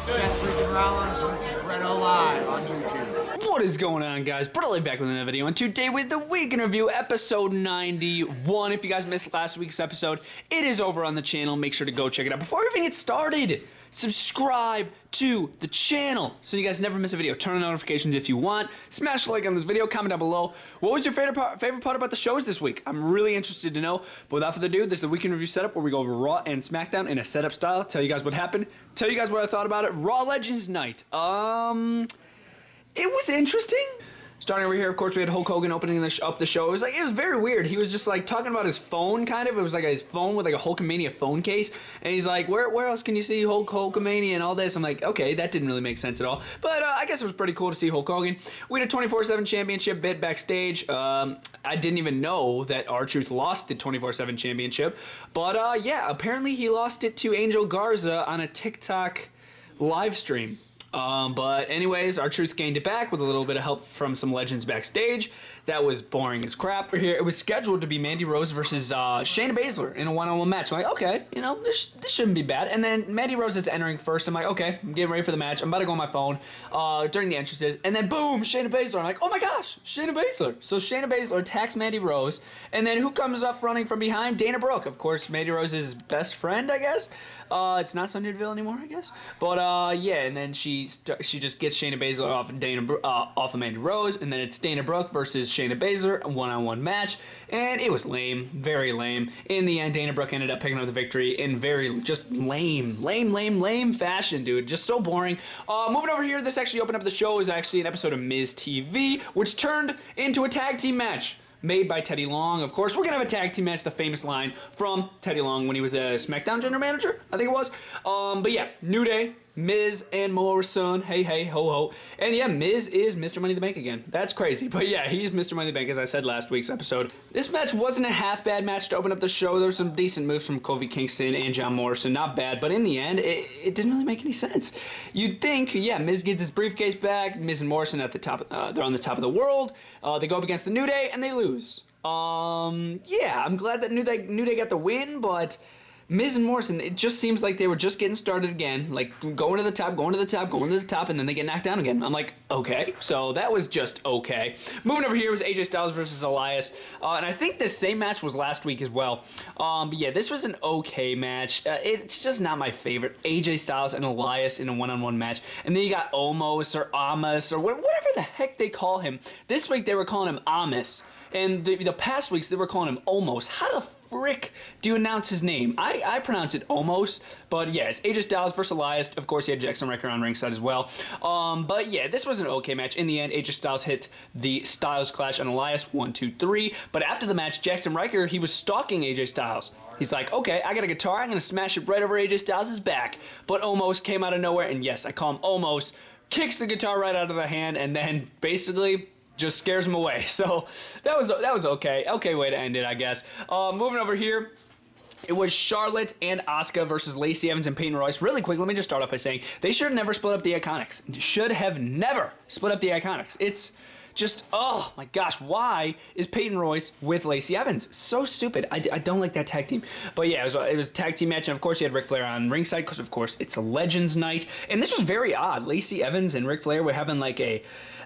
Seth freaking Rollins, and this is BrettO Live on YouTube. What is going on, guys? BrettO Live back with another video, and today with the Week in Review, episode 91. If you guys missed last week's episode, it is over on the channel. Make sure to go check it out. Before we even get started, subscribe to the channel so you guys never miss a video. Turn on notifications if you want. Smash a like on this video. Comment down below. What was your favorite part about the shows this week? I'm really interested to know. But without further ado, this is the Week in Review setup where we go over Raw and SmackDown in a setup style. Tell you guys what happened. Tell you guys what I thought about it. Raw Legends Night. It was interesting. Starting over here, of course, we had Hulk Hogan opening up the show. It was very weird. He was just like talking about his phone, kind of. It was like his phone with like a Hulkamania phone case, and he's like, "Where else can you see Hulkamania and all this?" I'm like, okay, that didn't really make sense at all. But I guess it was pretty cool to see Hulk Hogan. We had a 24/7 championship bit backstage. I didn't even know that R-Truth lost the 24/7 championship, but yeah, apparently he lost it to Angel Garza on a TikTok live stream. But anyways, R-Truth gained it back with a little bit of help from some legends backstage. That was boring as crap. Here, it was scheduled to be Mandy Rose versus Shayna Baszler in a one-on-one match. I'm like, okay, you know, this shouldn't be bad. And then Mandy Rose is entering first. I'm like, okay, I'm getting ready for the match. I'm about to go on my phone during the entrances. And then boom, Shayna Baszler. I'm like, oh my gosh, Shayna Baszler. So Shayna Baszler attacks Mandy Rose. And then who comes up running from behind? Dana Brooke. Of course, Mandy Rose's best friend, I guess. It's not Sonya Deville anymore, I guess. But yeah, and then she just gets Shayna Baszler off of Mandy Rose, and then it's Dana Brooke versus Shayna Baszler, a one-on-one match, and it was lame, very lame. In the end, Dana Brooke ended up picking up the victory in very just lame fashion, dude. Just so boring. Moving over here, this actually opened up the show. It was actually an episode of Miz TV, which turned into a tag team match made by Teddy Long. Of course, we're going to have a tag team match, the famous line from Teddy Long when he was the SmackDown general manager, I think it was. But yeah, New Day, Miz and Morrison, hey, ho, ho. And yeah, Miz is Mr. Money in the Bank again. That's crazy. But yeah, he's Mr. Money in the Bank, as I said last week's episode. This match wasn't a half-bad match to open up the show. There were some decent moves from Kofi Kingston and John Morrison. Not bad, but in the end, it didn't really make any sense. You'd think, yeah, Miz gets his briefcase back. Miz and Morrison at the top, they're on the top of the world. They go up against the New Day, and they lose. Yeah, I'm glad that New Day got the win, but Miz and Morrison, it just seems like they were just getting started again, like going to the top, and then they get knocked down again. I'm like, okay, so that was just okay. Moving over here was AJ Styles versus Elias, and I think this same match was last week as well. But yeah, this was an okay match. It's just not my favorite. AJ Styles and Elias in a one-on-one match, and then you got Omos or Amos or whatever the heck they call him. This week they were calling him Amos. And the past weeks, they were calling him Omos. How the frick do you announce his name? I pronounce it Omos, but yeah, it's AJ Styles versus Elias. Of course, he had Jackson Riker on ringside as well. But yeah, this was an okay match. In the end, AJ Styles hit the Styles Clash on Elias, 1, 2, 3. But after the match, Jackson Riker, he was stalking AJ Styles. He's like, okay, I got a guitar. I'm going to smash it right over AJ Styles' back. But Omos came out of nowhere, and yes, I call him Omos, kicks the guitar right out of the hand, and then basically just scares him away. So that was okay. Okay way to end it, I guess. Moving over here, it was Charlotte and Asuka versus Lacey Evans and Peyton Royce. Really quick, let me just start off by saying they should have never split up the Iconics. Should have never split up the Iconics. It's just, oh my gosh, why is Peyton Royce with Lacey Evans? So stupid. I don't like that tag team. But yeah, it was a tag team match, and of course you had Ric Flair on ringside because of course it's a Legends night. And this was very odd. Lacey Evans and Ric Flair were having like a,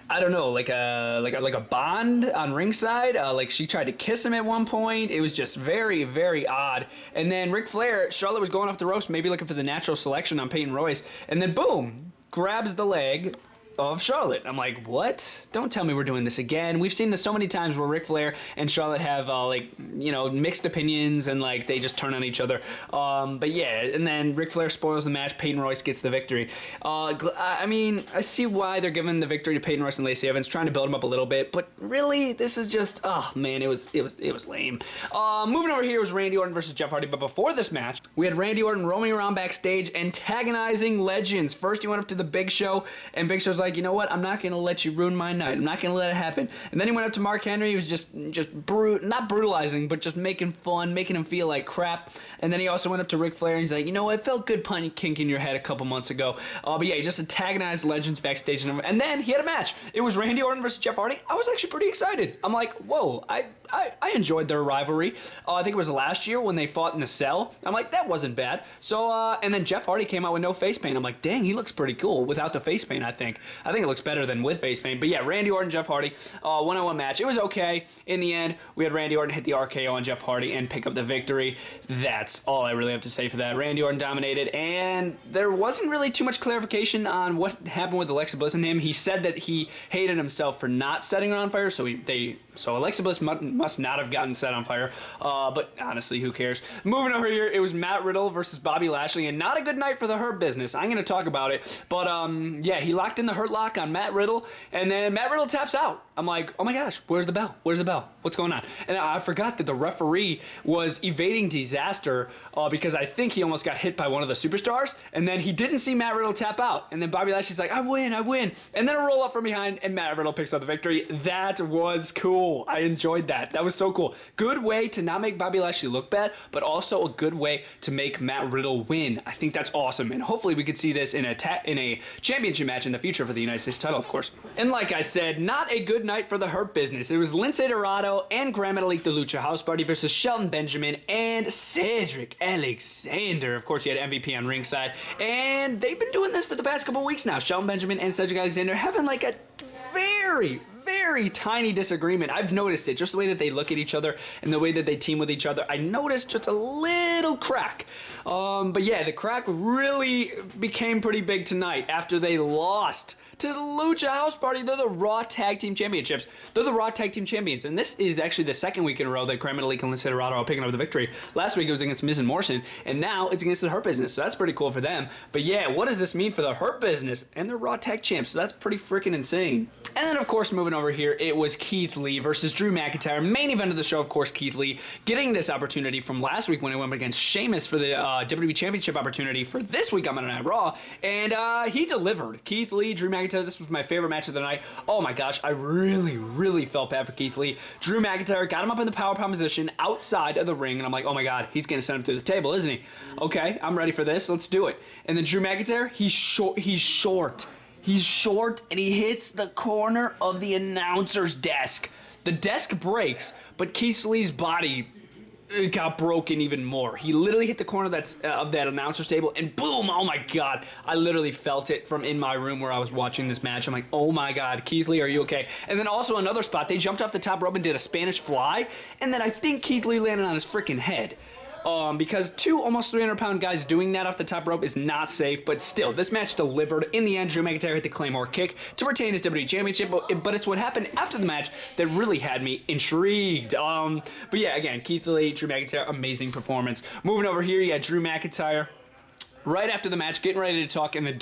I don't know, like a bond on ringside. Like she tried to kiss him at one point. It was just very, very odd. And then Ric Flair, Charlotte was going off the ropes, maybe looking for the natural selection on Peyton Royce, and then boom, grabs the leg of Charlotte. I'm like, what? Don't tell me we're doing this again. We've seen this so many times where Ric Flair and Charlotte have like, you know, mixed opinions and like they just turn on each other. But yeah, and then Ric Flair spoils the match. Peyton Royce gets the victory. I mean, I see why they're giving the victory to Peyton Royce and Lacey Evans, trying to build them up a little bit, but really, this is just, oh man, it was lame. Moving over here was Randy Orton versus Jeff Hardy, but before this match, we had Randy Orton roaming around backstage antagonizing legends. First, he went up to the Big Show, and Big Show's like, you know what, I'm not going to let you ruin my night. I'm not going to let it happen. And then he went up to Mark Henry. He was just not brutalizing, but just making fun, making him feel like crap. And then he also went up to Ric Flair, and he's like, you know what, it felt good kinking your head a couple months ago. But yeah, he just antagonized legends backstage. And then he had a match. It was Randy Orton versus Jeff Hardy. I was actually pretty excited. I'm like, whoa, I I enjoyed their rivalry. I think it was last year when they fought in the cell. I'm like, that wasn't bad. So, and then Jeff Hardy came out with no face paint. I'm like, dang, he looks pretty cool without the face paint, I think. I think it looks better than with face paint. But yeah, Randy Orton, Jeff Hardy, one-on-one match. It was okay. In the end, we had Randy Orton hit the RKO on Jeff Hardy and pick up the victory. That's all I really have to say for that. Randy Orton dominated, and there wasn't really too much clarification on what happened with Alexa Bliss and him. He said that he hated himself for not setting her on fire, so Alexa Bliss must not have gotten set on fire. But honestly, who cares? Moving over here, it was Matt Riddle versus Bobby Lashley, and not a good night for the Hurt Business. I'm going to talk about it, but yeah, he locked in the Hurt Lock on Matt Riddle, and then Matt Riddle taps out. I'm like, oh my gosh, where's the bell? Where's the bell? What's going on? And I forgot that the referee was evading disaster because I think he almost got hit by one of the superstars, and then he didn't see Matt Riddle tap out, and then Bobby Lashley's like, I win, and then a roll up from behind, and Matt Riddle picks up the victory. That was cool. I enjoyed that. That was so cool. Good way to not make Bobby Lashley look bad, but also a good way to make Matt Riddle win. I think that's awesome, and hopefully we could see this in a championship match in the future for the United States title, of course. And like I said, not a good night for the Hurt Business. It was Lince Dorado and Gran Metalik, the Lucha House Party versus Shelton Benjamin and Cedric Alexander. Of course, you had MVP on ringside, and they've been doing this for the past couple weeks now. Shelton Benjamin and Cedric Alexander having like a very tiny disagreement. I've noticed it, just the way that they look at each other and the way that they team with each other. I noticed just a little crack. But yeah, the crack really became pretty big tonight after they lost to the Lucha House Party. They're the Raw Tag Team Championships. They're the Raw Tag Team Champions, and this is actually the second week in a row that Gran Metalik and Lince Dorado are picking up the victory. Last week it was against Miz and Morrison, and now it's against the Hurt Business, so that's pretty cool for them. But yeah, what does this mean for the Hurt Business and the Raw Tag Champs? So that's pretty freaking insane. And then, of course, moving over here, it was Keith Lee versus Drew McIntyre. Main event of the show, of course, Keith Lee getting this opportunity from last week when he went against Sheamus for the WWE Championship opportunity for this week on Monday Night Raw, and he delivered. Keith Lee, Drew McIntyre, this was my favorite match of the night. Oh my gosh, I really felt bad for Keith Lee. Drew McIntyre got him up in the power bomb position outside of the ring, and I'm like, oh my god, he's gonna send him through the table, isn't he? Okay, I'm ready for this. Let's do it. And then Drew McIntyre, he's short, and he hits the corner of the announcer's desk. The desk breaks, but Keith Lee's body got broken even more. He literally hit the corner of that announcer's table, and boom, oh my god, I literally felt it from in my room where I was watching this match. I'm like, oh my god, Keith Lee, are you okay? And then also another spot, they jumped off the top rope and did a Spanish fly, and then I think Keith Lee landed on his freaking head. Because two almost 300-pound guys doing that off the top rope is not safe, but still, this match delivered. In the end, Drew McIntyre hit the Claymore kick to retain his WWE Championship, but it's what happened after the match that really had me intrigued. But yeah, again, Keith Lee, Drew McIntyre, amazing performance. Moving over here, you got Drew McIntyre. Right after the match, getting ready to talk, and the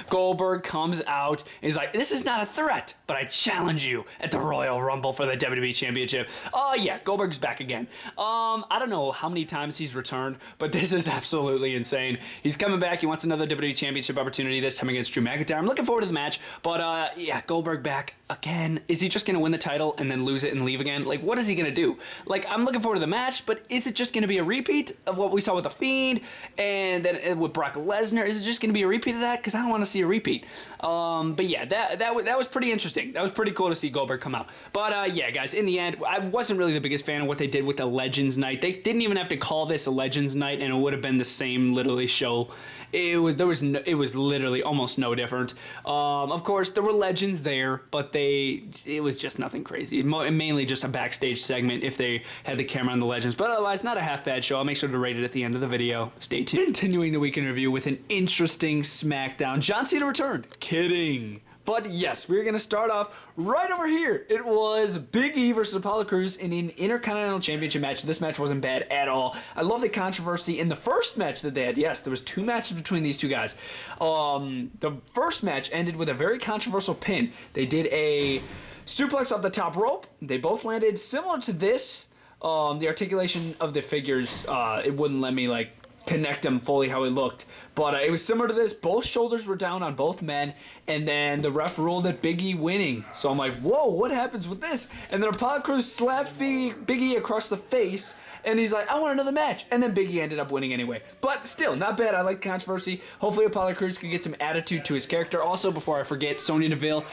Goldberg comes out, and he's like, this is not a threat, but I challenge you at the Royal Rumble for the WWE Championship. Oh yeah, Goldberg's back again. I don't know how many times he's returned, but this is absolutely insane. He's coming back, he wants another WWE Championship opportunity, this time against Drew McIntyre. I'm looking forward to the match, but yeah, Goldberg back again. Is he just going to win the title and then lose it and leave again? Like, what is he going to do? Like, I'm looking forward to the match, but is it just going to be a repeat of what we saw with the Fiend and then with Brock Lesnar? Is it just going to be a repeat of that? Because I don't want to see a repeat. But yeah, that was pretty interesting. That was pretty cool to see Goldberg come out. But yeah, guys, in the end, I wasn't really the biggest fan of what they did with the Legends Night. They didn't even have to call this a Legends Night, and it would have been the same literally show. It was literally almost no different. Of course, there were legends there, but it was just nothing crazy. Mainly just a backstage segment if they had the camera on the legends. But otherwise, not a half bad show. I'll make sure to rate it at the end of the video. Stay tuned. Continuing the weekend review with an interesting SmackDown. John Cena returned. Kidding. But yes, we're going to start off right over here. It was Big E versus Apollo Crews in an Intercontinental Championship match. This match wasn't bad at all. I love the controversy in the first match that they had. Yes, there was 2 matches between these two guys. The first match ended with a very controversial pin. They did a suplex off the top rope. They both landed similar to this. The articulation of the figures, it wouldn't let me connect them fully how it looked. But it was similar to this. Both shoulders were down on both men, and then the ref ruled it Big E winning. So I'm like, whoa, what happens with this? And then Apollo Crews slaps Big E across the face, And he's like, I want another match. And then Big E ended up winning anyway. But still, not bad. I like the controversy. Hopefully Apollo Crews can get some attitude to his character. Also, before I forget, Sonya Deville,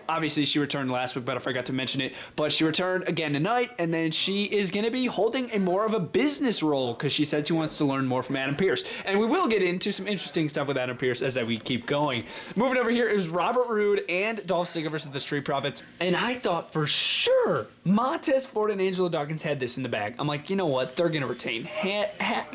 obviously she returned last week, but I forgot to mention it. But she returned again tonight, and then she is going to be holding a more of a business role because she said she wants to learn more from Adam Pearce. And we will get into some interesting stuff with Adam Pearce as we keep going. Moving over here, it was Robert Roode and Dolph Ziggler versus the Street Profits. And I thought for sure Montez Ford and Angelo Dawkins had this in the bag. I'm like, you know what? They're going to retain. They have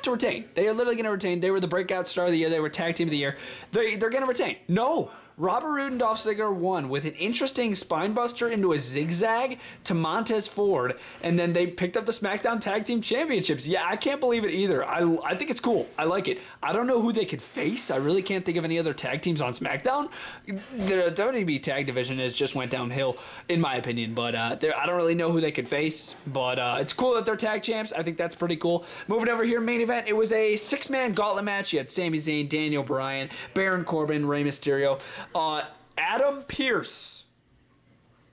to retain. They are literally going to retain. They were the breakout star of the year. They were tag team of the year. They're going to retain. No. Robert Roode and Dolph Ziggler won with an interesting spinebuster into a zigzag to Montez Ford, and then they picked up the SmackDown Tag Team Championships. Yeah, I can't believe it either. I think it's cool. I like it. I don't know who they could face. I really can't think of any other tag teams on SmackDown. The WWE tag division has just went downhill, in my opinion, but I don't really know who they could face, but it's cool that they're tag champs. I think that's pretty cool. Moving over here, main event, it was a 6-man gauntlet match. You had Sami Zayn, Daniel Bryan, Baron Corbin, Rey Mysterio, Adam Pearce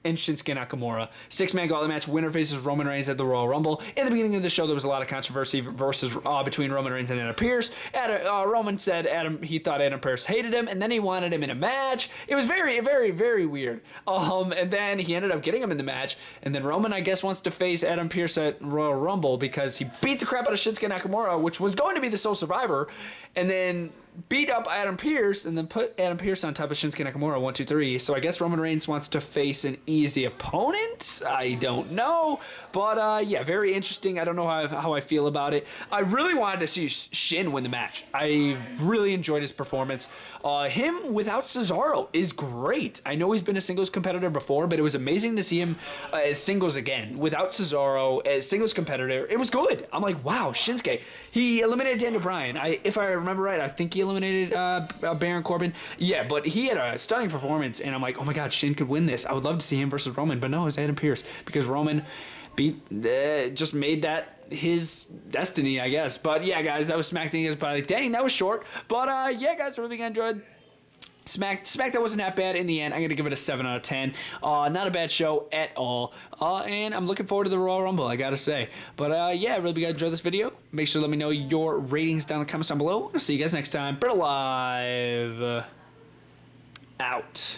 and Shinsuke Nakamura. 6-man gauntlet match. Winner faces Roman Reigns at the Royal Rumble. In the beginning of the show, there was a lot of controversy between Roman Reigns and Adam Pearce. Roman said he thought Adam Pearce hated him, and then he wanted him in a match. It was very, very, very weird. And then he ended up getting him in the match, and then Roman, I guess, wants to face Adam Pearce at Royal Rumble because he beat the crap out of Shinsuke Nakamura, which was going to be the sole survivor, and then beat up Adam Pearce and then put Adam Pearce on top of Shinsuke Nakamura, 1, 2, 3. So I guess Roman Reigns wants to face an easy opponent. I don't know. But yeah, very interesting. I don't know how I feel about it. I really wanted to see Shin win the match. I really enjoyed his performance. Him without Cesaro is great. I know he's been a singles competitor before, but it was amazing to see him as singles again. Without Cesaro as singles competitor, it was good. I'm like, wow, Shinsuke. He eliminated Daniel Bryan. If I remember right, I think he eliminated Baron Corbin. Yeah, but he had a stunning performance, and I'm like, oh my god, Shin could win this. I would love to see him versus Roman, but no, it's Adam Pearce because Roman just made that his destiny, I guess. But yeah, guys, that was SmackDown. Probably like, dang, that was short. But yeah, guys, I really enjoyed SmackDown. Wasn't that bad in the end. I'm going to give it a 7 out of 10. Not a bad show at all. And I'm looking forward to the Royal Rumble, I got to say. But yeah, I really enjoyed this video. Make sure to let me know your ratings down in the comments down below. I'll see you guys next time. BrettO Live out.